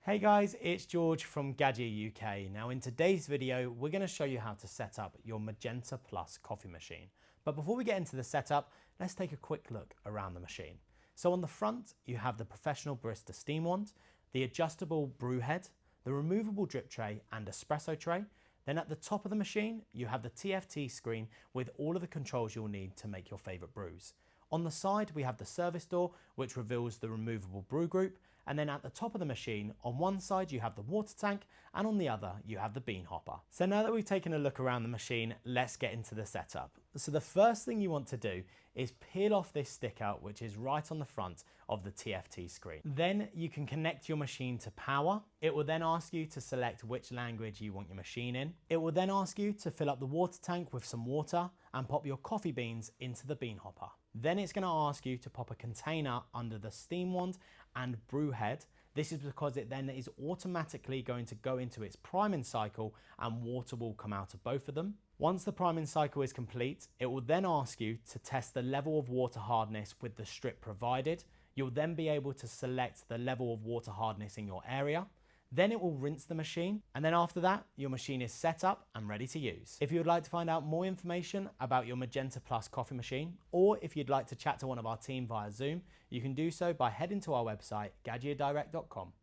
Hey guys, it's George from Gaggia UK. Now in today's video, we're going to show you how to set up your Magenta Plus coffee machine. But before we get into the setup, let's take a quick look around the machine. So on the front, you have the professional barista steam wand, the adjustable brew head, the removable drip tray and espresso tray. Then at the top of the machine, you have the TFT screen with all of the controls you'll need to make your favorite brews. On the side, we have the service door, which reveals the removable brew group. And then at the top of the machine, on one side, you have the water tank, and on the other, you have the bean hopper. So now that we've taken a look around the machine, let's get into the setup. So the first thing you want to do is peel off this sticker, which is right on the front of the TFT screen. Then you can connect your machine to power. It will then ask you to select which language you want your machine in. It will then ask you to fill up the water tank with some water and pop your coffee beans into the bean hopper. Then it's going to ask you to pop a container under the steam wand and brew head. This is because it then is automatically going to go into its priming cycle and water will come out of both of them. Once the priming cycle is complete, it will then ask you to test the level of water hardness with the strip provided. You'll then be able to select the level of water hardness in your area. Then it will rinse the machine, and then after that, your machine is set up and ready to use. If you would like to find out more information about your Magenta Plus coffee machine, or if you'd like to chat to one of our team via Zoom, you can do so by heading to our website, gaggiadirect.com.